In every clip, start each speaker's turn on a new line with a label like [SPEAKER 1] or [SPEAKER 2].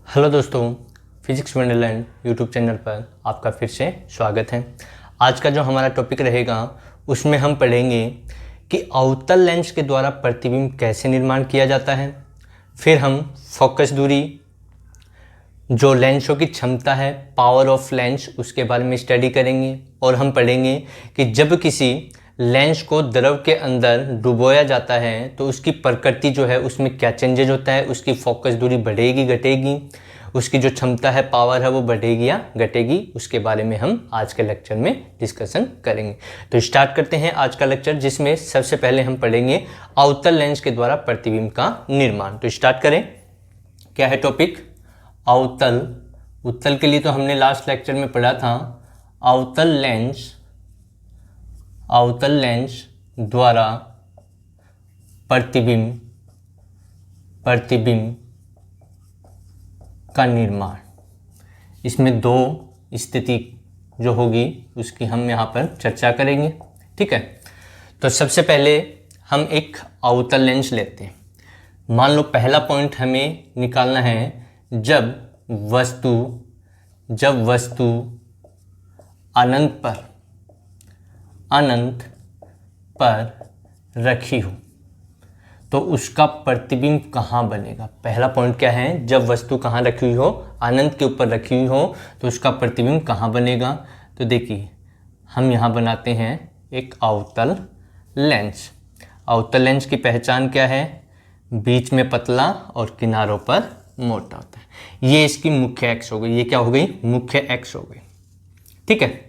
[SPEAKER 1] Hello दोस्तों, physics Wonderland YouTube channel पर आपका फिर से स्वागत है। आज का जो हमारा टॉपिक रहेगा उसमें हम पढ़ेंगे कि अवतल लेंस के द्वारा प्रतिबिंब कैसे निर्माण किया जाता है। फिर हम फोकस दूरी, जो लेंसों की क्षमता है, पावर ऑफ लेंस, उसके बारे में स्टडी करेंगे। और हम पढ़ेंगे कि जब किसी लेंस को द्रव के अंदर डुबोया जाता है तो उसकी प्रकृति जो है उसमें क्या चेंजेज होता है, उसकी फोकस दूरी बढ़ेगी घटेगी, उसकी जो क्षमता है, पावर है, वो बढ़ेगी या घटेगी, उसके बारे में हम आज के लेक्चर में डिस्कशन करेंगे। तो स्टार्ट करते हैं आज का लेक्चर, जिसमें सबसे पहले हम पढ़ेंगे अवतल लेंस के द्वारा प्रतिबिंब का निर्माण। तो स्टार्ट करें। क्या है टॉपिक? अवतल। उत्तल के लिए तो हमने लास्ट लेक्चर में पढ़ा था अवतल लेंस द्वारा प्रतिबिंब का निर्माण। इसमें दो स्थिति जो होगी उसकी हम यहाँ पर चर्चा करेंगे। ठीक है, तो सबसे पहले हम एक अवतल लेंस लेते हैं। मान लो पहला पॉइंट हमें निकालना है, जब वस्तु अनंत पर रखी हो तो उसका प्रतिबिंब कहाँ बनेगा। पहला पॉइंट क्या है? जब वस्तु कहाँ रखी हुई हो, अनंत के ऊपर रखी हुई हो तो उसका प्रतिबिंब कहाँ बनेगा। तो देखिए, हम यहाँ बनाते हैं एक अवतल लेंस। अवतल लेंस की पहचान क्या है? बीच में पतला और किनारों पर मोटा होता है। ये इसकी मुख्य एक्स हो गई। ये क्या हो गई? मुख्य एक्स हो गई। ठीक है,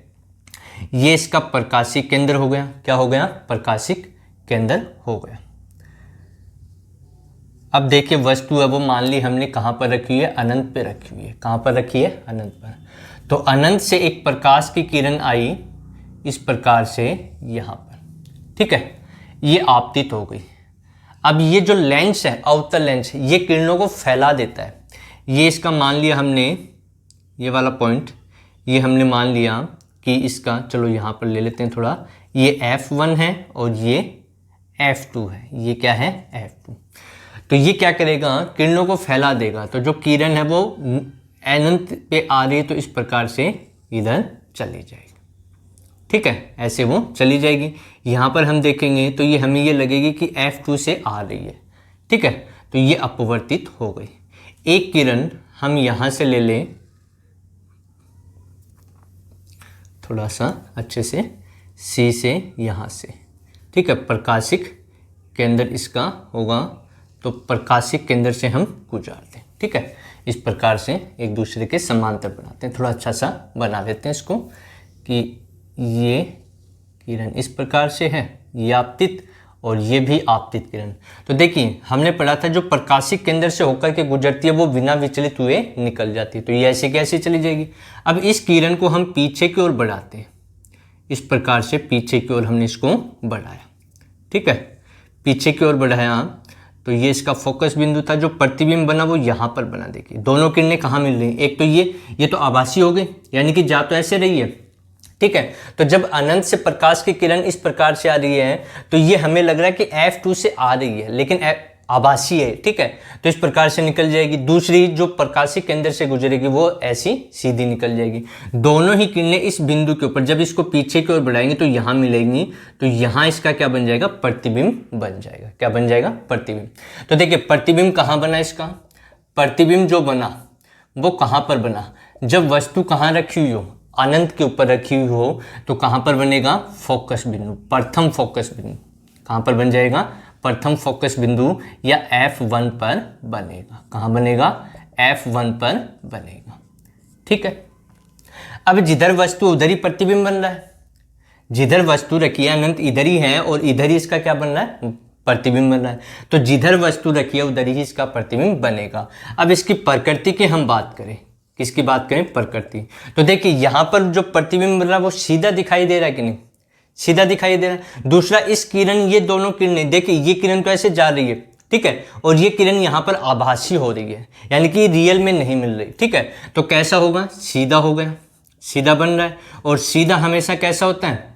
[SPEAKER 1] ये इसका प्रकाशिक केंद्र हो गया। क्या हो गया? प्रकाशिक केंद्र हो गया। अब देखिए, वस्तु है वो मान ली हमने कहाँ पर रखी हुई है? अनंत पे रखी हुई है। कहाँ पर रखी है? अनंत पर। तो अनंत से एक प्रकाश की किरण आई इस प्रकार से यहाँ पर। ठीक है, ये आपतित हो गई। अब ये जो लेंस है, अवतल लेंस, ये किरणों को फैला देता है। ये इसका मान लिया हमने, ये वाला पॉइंट, ये हमने मान लिया कि इसका, चलो यहाँ पर ले लेते हैं थोड़ा, ये F1 है और ये F2 है। ये क्या है? F2। तो ये क्या करेगा? किरणों को फैला देगा। तो जो किरण है वो अनंत पे आ रही है तो इस प्रकार से इधर चली जाएगी। ठीक है, ऐसे वो चली जाएगी। यहाँ पर हम देखेंगे तो ये हमें ये लगेगी कि F2 से आ रही है। ठीक है, तो ये अपवर्तित हो गई। एक किरण हम यहाँ से ले लें, थोड़ा सा अच्छे से, C से यहाँ से। ठीक है, प्रकाशिक केंद्र इसका होगा तो प्रकाशिक केंद्र से हम गुजारते हैं। ठीक है, इस प्रकार से एक दूसरे के समांतर बनाते हैं। थोड़ा अच्छा सा बना देते हैं इसको कि ये किरण इस प्रकार से है, ये आपतित और ये भी आपतित किरण। तो देखिए, हमने पढ़ा था जो प्रकाशिक केंद्र से होकर के गुजरती है वो बिना विचलित हुए निकल जाती है। तो ये ऐसे कैसे चली जाएगी। अब इस किरण को हम पीछे की ओर बढ़ाते हैं। इस प्रकार से पीछे की ओर हमने इसको बढ़ाया। ठीक है, पीछे की ओर बढ़ाया तो ये इसका फोकस बिंदु था। जो प्रतिबिंब बना वो यहाँ पर बना। देखिए, दोनों किरणें कहाँ मिल रही हैं? एक तो ये तो आभासी हो गई, यानी कि जा तो ऐसे रही है। ठीक है, तो जब अनंत से प्रकाश की किरण इस प्रकार से आ रही है तो ये हमें लग रहा है कि F2 से आ रही है, लेकिन आभासी है। ठीक है, तो इस प्रकार से निकल जाएगी। दूसरी जो प्रकाशिक केंद्र से गुजरेगी वो ऐसी सीधी निकल जाएगी। दोनों ही किरणें इस बिंदु के ऊपर, जब इसको पीछे की ओर बढ़ाएंगे तो यहाँ मिलेंगी। तो यहाँ इसका क्या बन जाएगा? प्रतिबिंब बन जाएगा। क्या बन जाएगा? प्रतिबिंब। तो देखिए, प्रतिबिंब कहाँ बना इसका? प्रतिबिंब जो बना वो कहाँ पर बना? जब वस्तु कहाँ रखी हुई हो? अनंत के ऊपर रखी हुई हो तो कहाँ पर बनेगा? फोकस बिंदु, प्रथम फोकस बिंदु। कहाँ पर बन जाएगा? प्रथम फोकस बिंदु या F1 पर बनेगा। कहाँ बनेगा? F1 पर बनेगा। ठीक है, अब जिधर वस्तु उधर ही प्रतिबिंब बन रहा है। जिधर वस्तु रखी है अनंत इधर ही है और इधर ही इसका क्या बन रहा है? प्रतिबिंब बन रहा है। तो जिधर वस्तु रखी है उधर ही इसका प्रतिबिंब बनेगा। अब इसकी प्रकृति की हम बात करें, किसकी बात करें? प्रकृति। तो देखिए, यहाँ पर जो प्रतिबिंब बन रहा है वो सीधा दिखाई दे रहा है कि नहीं? सीधा दिखाई दे रहा है। दूसरा, इस किरण, ये दोनों किरणें, देखिए ये किरण तो ऐसे जा रही है। ठीक है, और ये किरण यहाँ पर आभासी हो रही है, यानी कि रियल में नहीं मिल रही। ठीक है, तो कैसा होगा? सीधा हो गया, सीधा बन रहा है। और सीधा हमेशा कैसा होता है?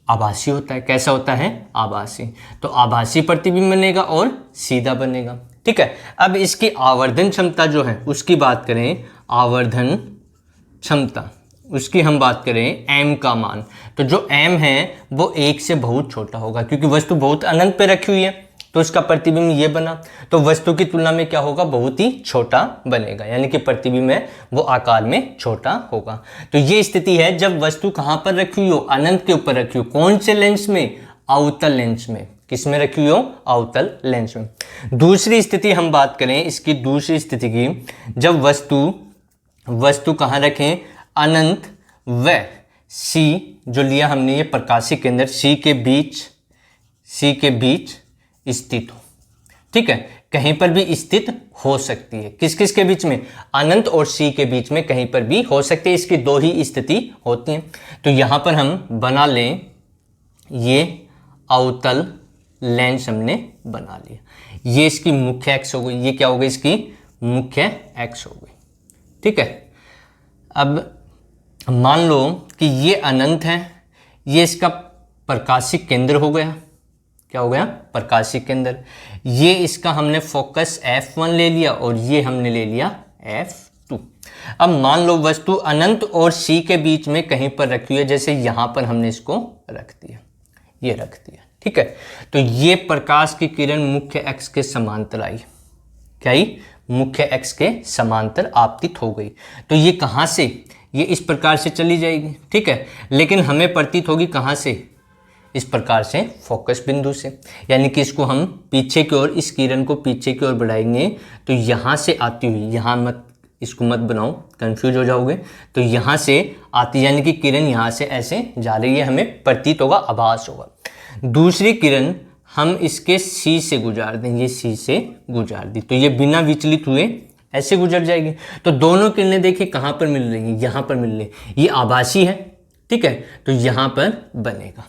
[SPEAKER 1] आभासी होता है। कैसा होता है? आभासी। तो आभासी प्रतिबिंब बनेगा और सीधा बनेगा। ठीक है, अब इसकी आवर्धन क्षमता जो है उसकी बात करें, आवर्धन क्षमता उसकी हम बात करें m का मान, तो जो m है वो 1 से बहुत छोटा होगा, क्योंकि वस्तु बहुत अनंत पे रखी हुई है तो इसका प्रतिबिंब ये बना, तो वस्तु की तुलना में क्या होगा? बहुत ही छोटा बनेगा, यानी कि प्रतिबिंब है वो आकार में छोटा होगा। तो ये स्थिति है जब वस्तु कहाँ पर रखी हुई हो? अनंत के ऊपर रखी हो। कौन से लेंस में? अवतल लेंस में। किस में रखी हुई हो? अवतल लेंस में। दूसरी स्थिति हम बात करें इसकी, दूसरी स्थिति की, जब वस्तु कहाँ रखें? अनंत व C जो लिया हमने ये प्रकाशिक केंद्र C के बीच स्थित हो। ठीक है, कहीं पर भी स्थित हो सकती है। किस किस के बीच में? अनंत और C के बीच में कहीं पर भी हो सकती है। इसकी दो ही स्थिति होती हैं। तो यहां पर हम बना लें, ये अवतल लेंस हमने बना लिया। ये इसकी मुख्य एक्स हो गई। ये क्या हो गई? इसकी मुख्य एक्स हो गई। ठीक है, अब मान लो कि ये अनंत है, ये इसका प्रकाशिक केंद्र हो गया। क्या हो गया? प्रकाशिक केंद्र। ये इसका हमने फोकस F1 ले लिया और ये हमने ले लिया F2। अब मान लो वस्तु अनंत और C के बीच में कहीं पर रखी हुई है, जैसे यहां पर हमने इसको रख दिया, ये रख दिया। ठीक है, तो ये प्रकाश की किरण मुख्य अक्ष के समांतर आई। क्या आई? मुख्य अक्ष के समांतर आपतित हो गई। तो ये कहां से? ये इस प्रकार से चली जाएगी। ठीक है, लेकिन हमें प्रतीत होगी कहां से? इस प्रकार से, फोकस बिंदु से। यानी कि इसको हम पीछे की ओर, इस किरण को पीछे की ओर बढ़ाएंगे तो यहां से आती हुई, यहां मत, इसको मत बनाओ, कंफ्यूज हो जाओगे। तो यहां से आती, यानी कि किरण यहां से ऐसे जा रही है, हमें प्रतीत होगा, आभास होगा। दूसरी किरण हम इसके C से गुजार दें, ये C से गुजार दी, तो ये बिना विचलित हुए ऐसे गुजर जाएगी। तो दोनों किरणें देखिए कहां पर मिल रही हैं? यहां पर मिल रही है। ये आभासी है। ठीक है, तो यहां पर बनेगा।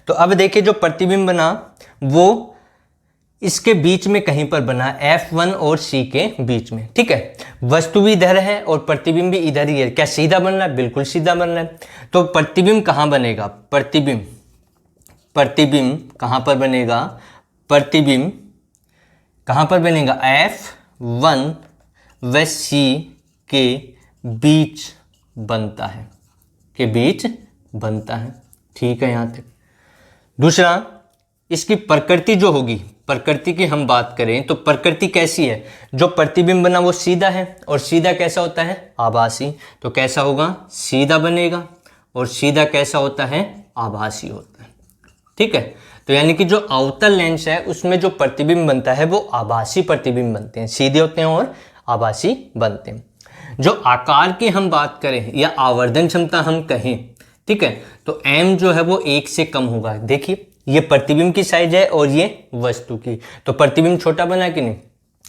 [SPEAKER 1] तो अब देखिए जो प्रतिबिंब बना वो इसके बीच में कहीं पर बना, F1 और C के बीच में। ठीक है, वस्तु भी इधर है और प्रतिबिंब भी इधर ही है। क्या सीधा बन रहा है? बिल्कुल सीधा बन रहा है। तो प्रतिबिंब कहां बनेगा? प्रतिबिंब कहां पर बनेगा? प्रतिबिंब कहां पर बनेगा? F1 व C के बीच बनता है, के बीच बनता है। ठीक है, यहां तक। दूसरा, इसकी प्रकृति जो होगी, प्रकृति की हम बात करें तो प्रकृति कैसी है? जो प्रतिबिंब बना वो सीधा है, और सीधा कैसा होता है? आभासी। तो कैसा होगा? सीधा बनेगा। और सीधा कैसा होता है? आभासी होता है। ठीक है, तो यानी कि जो अवतल लेंस है उसमें जो प्रतिबिंब बनता है वो आभासी प्रतिबिंब बनते हैं, सीधे होते हैं और आभासी बनते हैं। जो आकार की हम बात करें या आवर्धन क्षमता हम कहें, ठीक है, तो m जो है वो 1 से कम होगा। देखिए ये प्रतिबिंब की साइज है और ये वस्तु की, तो प्रतिबिंब छोटा बना कि नहीं?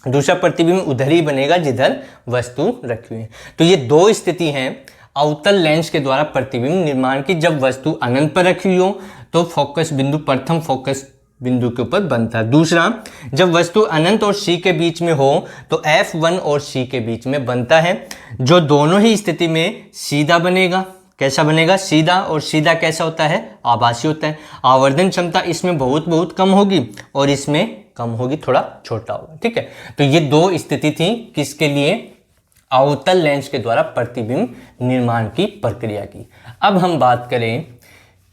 [SPEAKER 1] दूसरा प्रतिबिंब उधर ही बनेगा जिधर वस्तु रखी हुई है। तो ये दो स्थिति हैं अवतल लेंस के द्वारा प्रतिबिंब निर्माण की। जब वस्तु अनंत पर रखी हुई हो तो फोकस बिंदु प्रथम फोकस बिंदु के ऊपर बनता है। दूसरा, जब वस्तु अनंत और C के बीच में हो तो F1 और C के बीच में बनता है, जो दोनों ही स्थिति में सीधा बनेगा। कैसा बनेगा? सीधा। और सीधा कैसा होता है? आभासी होता है। आवर्धन क्षमता इसमें बहुत बहुत कम होगी और इसमें कम होगी, थोड़ा छोटा होगा। ठीक है, तो ये दो स्थिति थी किसके लिए? अवतल लेंस के द्वारा प्रतिबिंब निर्माण की प्रक्रिया की। अब हम बात करें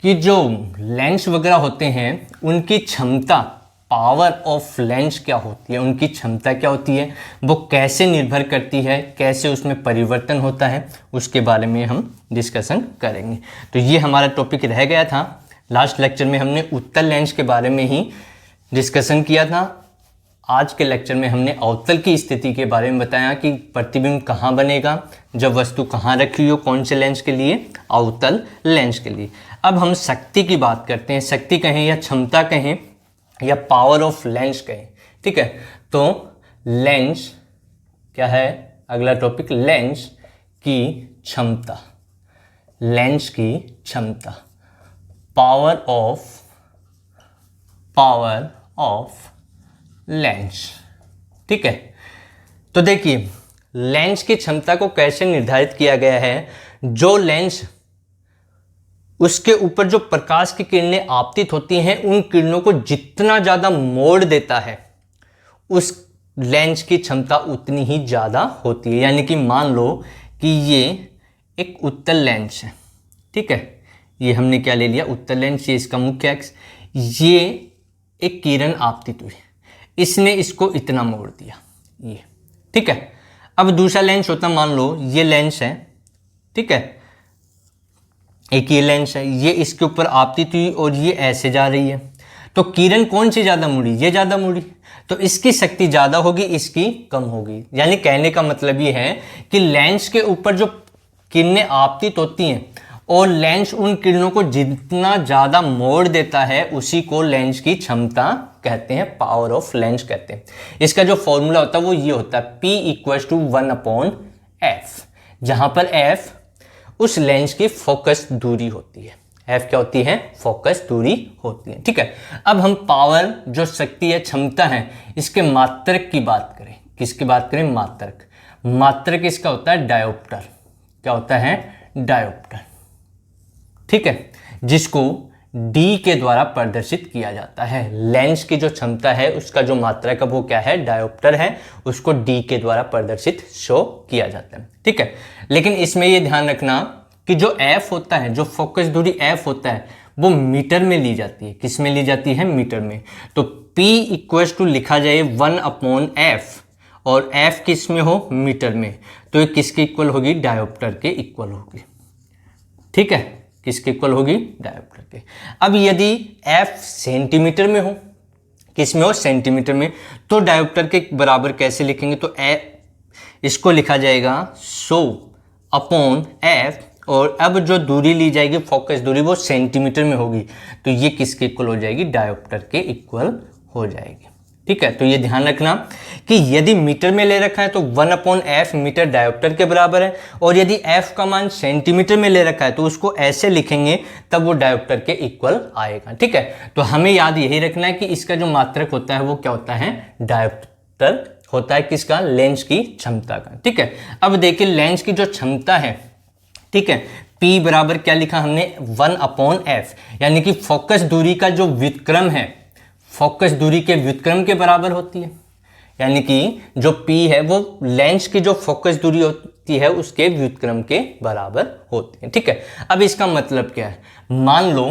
[SPEAKER 1] कि जो लेंस वगैरह होते हैं उनकी क्षमता, पावर ऑफ लेंस क्या होती है, उनकी क्षमता क्या होती है, वो कैसे निर्भर करती है, कैसे उसमें परिवर्तन होता है, उसके बारे में हम डिस्कशन करेंगे। तो ये हमारा टॉपिक रह गया था। लास्ट लेक्चर में हमने उत्तल लेंस के बारे में ही डिस्कशन किया था। आज के लेक्चर में हमने अवतल की स्थिति के बारे में बताया कि प्रतिबिंब कहाँ बनेगा, जब वस्तु कहाँ रखी हुई हो, कौन से लेंस के लिए? अवतल लेंस के लिए। अब हम शक्ति की बात करते हैं। शक्ति कहें या क्षमता कहें या पावर ऑफ लेंस कहें, ठीक है। तो लेंस क्या है? अगला टॉपिक लेंस की क्षमता। लेंस की क्षमता, पावर ऑफ लेंस, ठीक है। तो देखिए लेंस की क्षमता को कैसे निर्धारित किया गया है। जो लेंस उसके ऊपर जो प्रकाश की किरणें आपतित होती हैं उन किरणों को जितना ज़्यादा मोड़ देता है उस लेंस की क्षमता उतनी ही ज़्यादा होती है। यानी कि मान लो कि ये एक उत्तल लेंस है, ठीक है, ये हमने क्या ले लिया, उत्तल लेंस, ये इसका मुख्य अक्ष, ये एक किरण आपतित हुई, इसने इसको इतना मोड़ दिया, ये, ठीक है। अब दूसरा लेंस होता, मान लो ये लेंस है, ठीक है, एक ये लेंस है, ये इसके ऊपर आपतित हुई और ये ऐसे जा रही है, तो किरण कौन सी ज़्यादा मुड़ी, ये ज़्यादा मुड़ी, तो इसकी शक्ति ज़्यादा होगी, इसकी कम होगी। यानी कहने का मतलब ये है कि लेंस के ऊपर जो किरणें आपतित होती हैं और लेंस उन किरणों को जितना ज़्यादा मोड़ देता है उसी को लेंस की क्षमता कहते हैं, पावर ऑफ लेंस कहते हैं। इसका जो फॉर्मूला होता है वो ये होता है, P=1/f, जहाँ पर f उस लेंस की फोकस दूरी होती है। f क्या होती है, फोकस दूरी होती है, ठीक है। अब हम पावर, जो शक्ति है, क्षमता है, इसके मात्रक की बात करें, किसकी बात करें, मात्रक। मात्रक इसका होता है डायोप्टर, क्या होता है, डायोप्टर, ठीक है, जिसको d के द्वारा प्रदर्शित किया जाता है। लेंस की जो क्षमता है उसका जो मात्रक है वो क्या है, डायोप्टर है, उसको d के द्वारा प्रदर्शित शो किया जाता है, ठीक है। लेकिन इसमें ये ध्यान रखना कि जो f होता है, जो फोकस दूरी f होता है, वो मीटर में ली जाती है। किस में ली जाती है, मीटर में। तो P लिखा जाए 1/f और f किस में हो, मीटर में, तो ये किसके इक्वल होगी, डायोप्टर के इक्वल होगी, ठीक है, किसके इक्वल होगी, डायोप्टर के। अब यदि f सेंटीमीटर में हो, किस में हो, सेंटीमीटर में, तो डायोप्टर के बराबर कैसे लिखेंगे, तो इसको लिखा जाएगा 100/f, और अब जो दूरी ली जाएगी, फोकस दूरी, वो सेंटीमीटर में होगी, तो ये किसके इक्वल हो जाएगी, डायोप्टर के इक्वल हो जाएगी, ठीक है। तो ये ध्यान रखना कि यदि मीटर में ले रखा है तो 1/f मीटर डायोप्टर के बराबर है, और यदि f का मान सेंटीमीटर में ले रखा है तो उसको ऐसे लिखेंगे, तब वो डायोप्टर के इक्वल आएगा, ठीक है। तो हमें याद यही रखना है कि इसका जो मात्रक होता है वो क्या होता है, डायोप्टर होता है, किसका, लेंस की क्षमता का, ठीक है। अब देखिए लेंस की जो क्षमता है, ठीक है, P बराबर क्या लिखा हमने, 1/f, यानी कि फोकस दूरी का जो व्युत्क्रम है, फोकस दूरी के व्युत्क्रम के बराबर होती है। यानी कि जो P है वो लेंस की जो फोकस दूरी होती है उसके व्युत्क्रम के बराबर होती है, ठीक है। अब इसका मतलब क्या है, मान लो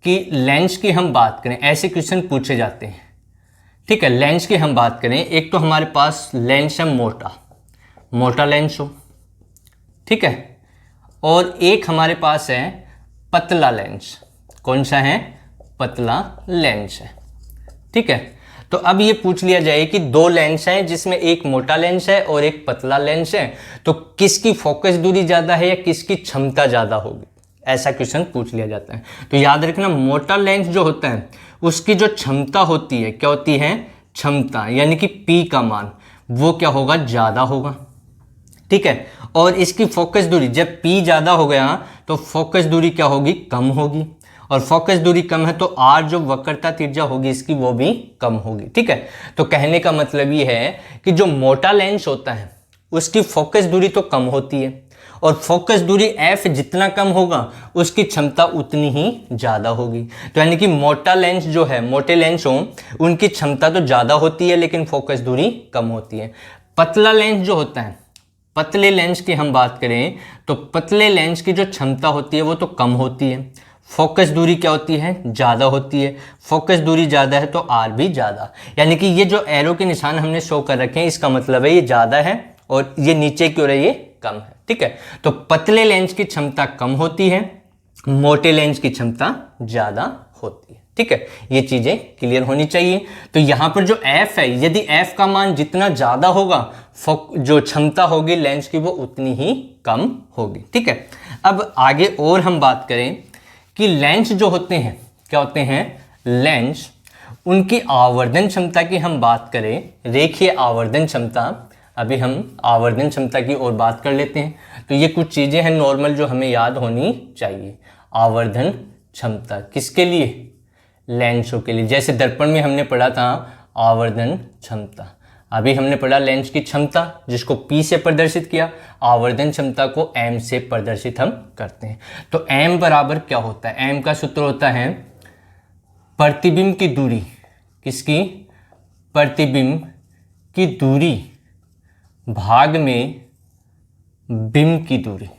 [SPEAKER 1] कि लेंस की हम बात करें, ऐसे क्वेश्चन पूछे जाते हैं, ठीक है। लेंस की हम बात करें, एक तो हमारे पास लेंस है मोटा लेंस हो, ठीक है, और एक हमारे पास है पतला लेंस। कौन सा है, पतला लेंस है, ठीक है। तो अब ये पूछ लिया जाए कि दो लेंस हैं जिसमें एक मोटा लेंस है और एक पतला लेंस है, तो किसकी फोकस दूरी ज़्यादा है या किसकी क्षमता ज़्यादा होगी, ऐसा क्वेश्चन पूछ लिया जाता है। तो याद रखना, मोटा लेंस जो होता है उसकी जो क्षमता होती है, क्या होती है, क्षमता, यानी कि P का मान वो क्या होगा, ज़्यादा होगा, ठीक है। और इसकी फोकस दूरी, जब P ज़्यादा हो गया तो फोकस दूरी क्या होगी, कम होगी, और फोकस दूरी कम है तो R जो वक्रता त्रिज्या होगी इसकी वो भी कम होगी, ठीक है। तो कहने का मतलब ये है कि जो मोटा लेंस होता है उसकी फोकस दूरी तो कम होती है, और फोकस दूरी f जितना कम होगा उसकी क्षमता उतनी ही ज़्यादा होगी। तो यानी कि मोटा लेंस जो है, मोटे लेंस हो उनकी क्षमता तो ज़्यादा होती है लेकिन फोकस दूरी कम होती है। पतला लेंस जो होता है, पतले लेंस की हम बात करें तो पतले लेंस की जो क्षमता होती है वो तो कम होती है, फोकस दूरी क्या होती है, ज़्यादा होती है। फोकस दूरी ज़्यादा है तो R भी ज़्यादा, यानी कि ये जो एरो के निशान हमने शो कर रखे हैं इसका मतलब है ये ज़्यादा है और ये नीचे की ओर है ये कम है, ठीक है। तो पतले लेंस की क्षमता कम होती है, मोटे लेंस की क्षमता ज़्यादा होती है, ठीक है। ये चीज़ें क्लियर होनी चाहिए। तो यहाँ पर जो f है, यदि f का मान जितना ज़्यादा होगा जो क्षमता होगी लेंस की वो उतनी ही कम होगी, ठीक है। अब आगे और हम बात करें कि लेंस जो होते हैं क्या होते हैं, लेंस उनकी आवर्धन क्षमता की हम बात करें, रेखीय आवर्धन क्षमता, अभी हम आवर्धन क्षमता की और बात कर लेते हैं। तो ये कुछ चीज़ें हैं नॉर्मल जो हमें याद होनी चाहिए। आवर्धन क्षमता किसके लिए, लेंसों के लिए। जैसे दर्पण में हमने पढ़ा था आवर्धन क्षमता, अभी हमने पढ़ा लेंस की क्षमता जिसको P से प्रदर्शित किया, आवर्धन क्षमता को M से प्रदर्शित हम करते हैं। तो M बराबर क्या होता है? M का सूत्र होता है प्रतिबिंब की दूरी, किसकी? प्रतिबिंब की दूरी भाग में बिंब की दूरी।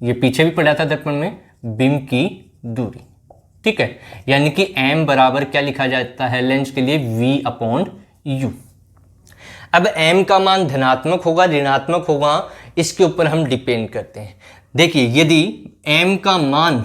[SPEAKER 1] ये पीछे भी पढ़ा था दर्पण में, बिंब की दूरी, ठीक है। यानी कि m बराबर क्या लिखा जाता है लेंस के लिए? V/u। अब m का मान धनात्मक होगा ऋणात्मक होगा, इसके ऊपर हम डिपेंड करते हैं। देखिए यदि m का मान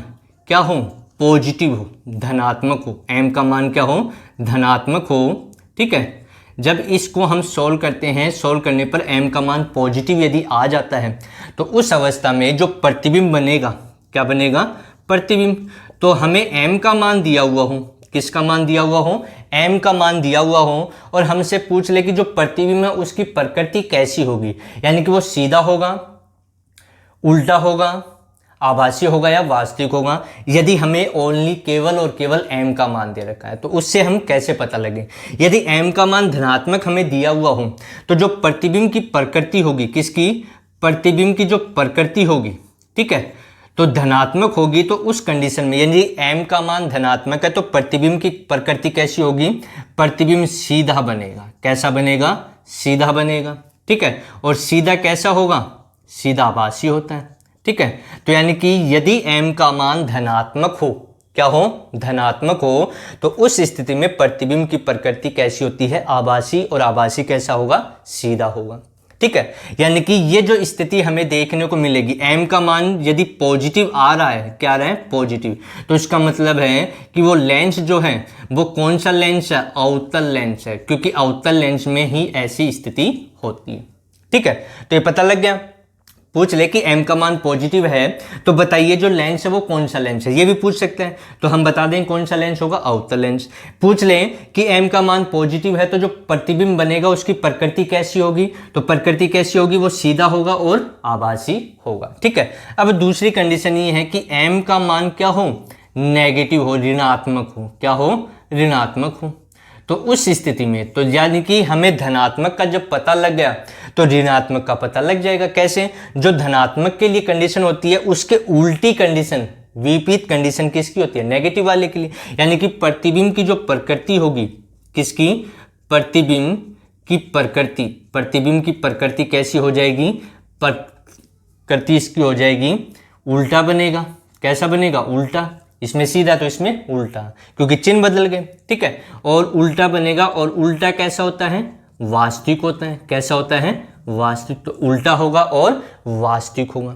[SPEAKER 1] क्या हो? पॉजिटिव हो, धनात्मक हो, m का मान क्या हो? धनात्मक हो, ठीक है। जब इसको हम सोल्व करते हैं, सोल्व करने पर m का मान पॉजिटिव यदि आ जाता है तो उस अवस्था में जो प्रतिबिंब बनेगा, क्या बनेगा? प्रतिबिंब। तो हमें m का मान दिया हुआ हो, किसका मान दिया हुआ हो? m का मान दिया हुआ हो, और हमसे पूछ ले कि जो प्रतिबिंब है उसकी प्रकृति कैसी होगी, यानी कि वो सीधा होगा, उल्टा होगा, आभासी होगा या वास्तविक होगा। यदि हमें ओनली केवल और केवल m का मान दे रखा है तो उससे हम कैसे पता लगे? यदि m का मान धनात्मक हमें दिया हुआ हो तो जो प्रतिबिंब की प्रकृति होगी, किसकी? प्रतिबिंब की जो प्रकृति होगी, ठीक है, तो धनात्मक होगी। तो उस कंडीशन में यदि m का मान धनात्मक है तो प्रतिबिंब की प्रकृति कैसी होगी? प्रतिबिंब सीधा बनेगा। कैसा बनेगा? सीधा बनेगा, ठीक है। और सीधा कैसा होगा? सीधा आभासी होता है, ठीक है। तो यानी कि यदि m का मान धनात्मक हो, क्या हो? धनात्मक हो, तो उस स्थिति में प्रतिबिंब की प्रकृति कैसी होती है? आभासी। और आभासी कैसा होगा? सीधा होगा, ठीक है। यानी कि ये जो स्थिति हमें देखने को मिलेगी, m का मान यदि पॉजिटिव आ रहा है, क्या आ रहा है? पॉजिटिव, तो इसका मतलब है कि वो लेंस जो है वो कौन सा लेंस है? अवतल लेंस है, क्योंकि अवतल लेंस में ही ऐसी स्थिति होती है, ठीक है। तो ये पता लग गया। पूछ ले कि m का मान पॉजिटिव है तो बताइए जो लेंस है वो कौन सा लेंस है, ये भी पूछ सकते हैं। तो हम बता दें कौन सा लेंस होगा? अवतल लेंस। पूछ लें कि m का मान पॉजिटिव है तो जो प्रतिबिंब बनेगा उसकी प्रकृति कैसी होगी? तो प्रकृति कैसी होगी? वो सीधा होगा और आभासी होगा, ठीक है। अब दूसरी कंडीशन ये है कि m का मान क्या हो? नेगेटिव हो, ऋणात्मक हो। क्या हो? ऋणात्मक हो। तो उस स्थिति में तो यानी कि हमें धनात्मक का जब पता लग गया तो ऋणात्मक का पता लग जाएगा। कैसे? जो धनात्मक के लिए कंडीशन होती है उसके उल्टी कंडीशन, विपरीत कंडीशन किसकी होती है? नेगेटिव वाले के लिए। यानी कि प्रतिबिंब की जो प्रकृति होगी, किसकी? प्रतिबिंब की प्रकृति। प्रतिबिंब की प्रकृति कैसी हो जाएगी? प्रकृति इसकी हो जाएगी उल्टा बनेगा। कैसा बनेगा? उल्टा। इसमें सीधा तो इसमें उल्टा, क्योंकि चिन्ह बदल गए, ठीक है। और उल्टा बनेगा, और उल्टा कैसा होता है? वास्तविक होता है। कैसा होता है? वास्तविक। तो उल्टा होगा और वास्तविक होगा,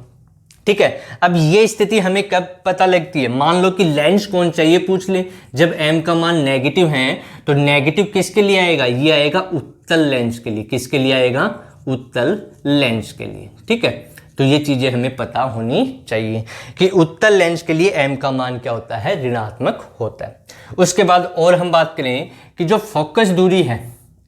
[SPEAKER 1] ठीक है। अब ये स्थिति हमें कब पता लगती है? मान लो कि लेंस कौन चाहिए पूछ ले, जब m का मान नेगेटिव है तो नेगेटिव किसके लिए आएगा? ये आएगा उत्तल लेंस के लिए। किसके लिए आएगा? उत्तल लेंस के लिए, ठीक है। तो ये चीजें हमें पता होनी चाहिए कि उत्तल लेंस के लिए m का मान क्या होता है? ऋणात्मक होता है। उसके बाद और हम बात करें कि जो फोकस दूरी है,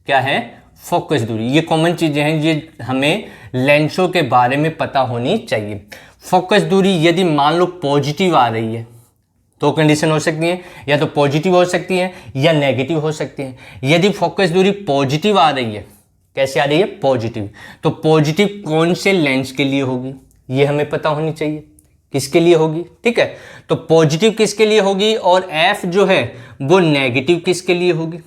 [SPEAKER 1] क्या है? फोकस दूरी। ये कॉमन चीजें हैं, ये हमें लेंसों के बारे में पता होनी चाहिए। फोकस दूरी यदि मान लो पॉजिटिव आ रही है तो कंडीशन हो सकती है, या तो पॉजिटिव हो सकती है या नेगेटिव हो सकती है। यदि फोकस दूरी पॉजिटिव आ रही है, कैसे आ रही है? पॉजिटिव, तो पॉजिटिव कौन से लेंस के लिए होगी? ये हमें पता होनी चाहिए। किसके लिए होगी? ठीक है, तो पॉजिटिव किसके लिए होगी और एफ जो है वो नेगेटिव किसके लिए होगी?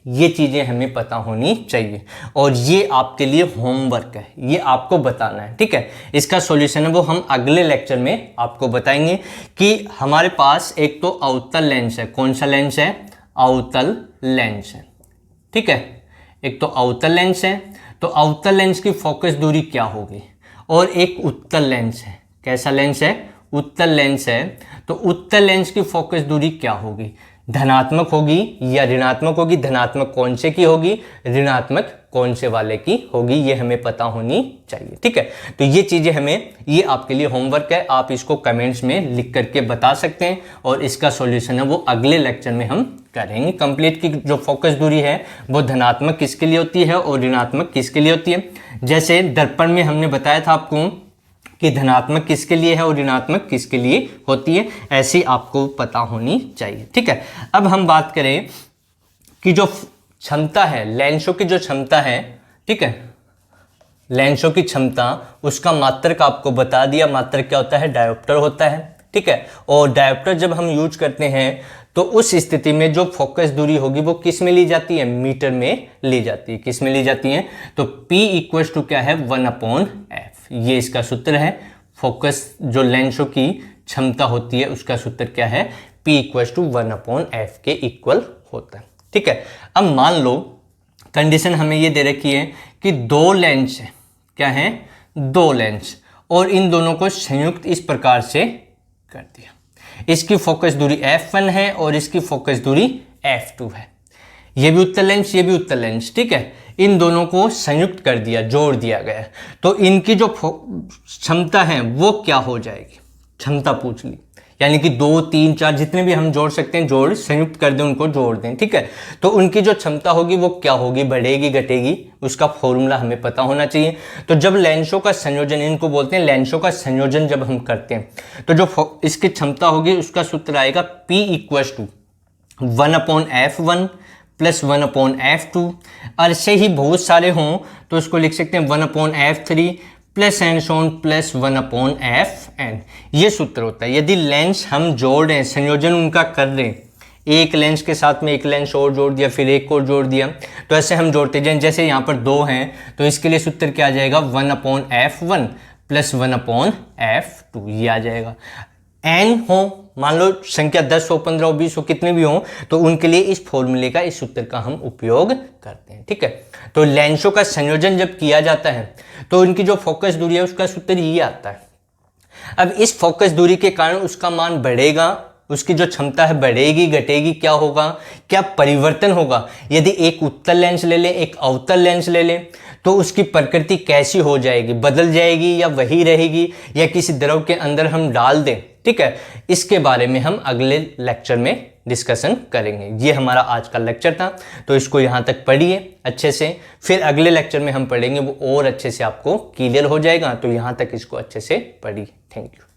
[SPEAKER 1] ये चीजें हमें पता होनी चाहिए और ये आपके लिए होमवर्क है, ये आपको बताना है। ठीक है, इसका सॉल्यूशन है वो हम अगले लेक्चर में आपको बताएंगे कि हमारे पास एक तो अवतल लेंस है। कौन सा लेंस है? अवतल लेंस है। ठीक है, एक तो अवतल लेंस है, तो अवतल लेंस की फोकस दूरी क्या होगी, और एक उत्तल लेंस है। कैसा लेंस है? उत्तल लेंस है। तो उत्तल लेंस की फोकस दूरी क्या होगी? धनात्मक होगी या ऋणात्मक होगी? धनात्मक कौन से की होगी, ऋणात्मक कौन से वाले की होगी, ये हमें पता होनी चाहिए। ठीक है, तो ये चीजें हमें, ये आपके लिए होमवर्क है, आप इसको कमेंट्स में लिख करके बता सकते हैं और इसका सॉल्यूशन है वो अगले लेक्चर में हम करेंगे। कंप्लीट की जो फोकस दूरी है वो धनात्मक किसके लिए होती है और ऋणात्मक किसके लिए होती है। जैसे दर्पण में हमने बताया था आपको कि धनात्मक किसके लिए है और ऋणात्मक किसके लिए होती है, ऐसी आपको पता होनी चाहिए। ठीक है, अब हम बात करें कि जो क्षमता है, लेंसों की जो क्षमता है, ठीक है, लेंसों की क्षमता, उसका मात्रक आपको बता दिया। मात्रक क्या होता है? डायोप्टर होता है, ठीक है। और डायोप्टर जब हम यूज करते हैं तो उस स्थिति में जो फोकस दूरी होगी वो किस में ली जाती है? मीटर में ली जाती है। किस में ली जाती है? तो P इक्वल्स टू क्या है? 1/f। ये इसका सूत्र है। फोकस जो लेंसों की क्षमता होती है उसका सूत्र क्या है? P इक्वल्स टू 1/f के इक्वल होता है, ठीक है। अब मान लो कंडीशन हमें ये दे रखी है कि दो लेंस है, क्या है? दो लेंस, और इन दोनों को संयुक्त इस प्रकार से कर दिया। इसकी फोकस दूरी f1 है और इसकी फोकस दूरी f2 है। ये भी उत्तल लेंस, ये भी उत्तल लेंस, ठीक है। इन दोनों को संयुक्त कर दिया, जोड़ दिया गया, तो इनकी जो क्षमता है वो क्या हो जाएगी? क्षमता पूछ ली, यानी कि 2, 3, 4 जितने भी हम जोड़ सकते हैं, जोड़ संयुक्त कर दें, उनको जोड़ दें, ठीक है। तो उनकी जो क्षमता होगी वो क्या होगी? बढ़ेगी, घटेगी? उसका फॉर्मूला हमें पता होना चाहिए। तो जब लेंसों का संयोजन, इनको बोलते हैं लेंसों का संयोजन, जब हम करते हैं तो जो इसकी क्षमता होगी उसका सूत्र आएगा P equals to 1/f1 plus 1/f2। और ऐसे ही बहुत सारे हों तो उसको लिख सकते हैं 1/f3 प्लस एन सोन प्लस 1/fn। ये सूत्र होता है। यदि लेंस हम जोड़ रहे हैं, संयोजन उनका कर रहे हैं, एक लेंस के साथ में एक लेंस और जोड़ दिया, फिर एक और जोड़ दिया, तो ऐसे हम जोड़ते जाएं। जैसे यहाँ पर 2 हैं तो इसके लिए सूत्र क्या आ जाएगा? 1/f1 प्लस 1/f2, ये आ जाएगा। n हो, मान लो संख्या 10 हो, 15 हो, 20 हो, कितने भी हो, तो उनके लिए इस फॉर्मूले का, इस सूत्र का हम उपयोग करते हैं, ठीक है। तो लेंसों का संयोजन जब किया जाता है तो उनकी जो फोकस दूरी है उसका सूत्र ये आता है। अब इस फोकस दूरी के कारण उसका मान बढ़ेगा, उसकी जो क्षमता है बढ़ेगी, घटेगी? क्या होगा? क्या परिवर्तन होगा? यदि एक उत्तल लेंस ले लें, एक अवतल लेंस ले लें, तो उसकी प्रकृति कैसी हो जाएगी? बदल जाएगी या वही रहेगी, या किसी द्रव के अंदर हम डाल दें, ठीक है। इसके बारे में हम अगले लेक्चर में डिस्कशन करेंगे। ये हमारा आज का लेक्चर था, तो इसको यहाँ तक पढ़िए अच्छे से, फिर अगले लेक्चर में हम पढ़ेंगे, वो और अच्छे से आपको क्लियर हो जाएगा। तो यहाँ तक इसको अच्छे से पढ़िए। Thank you.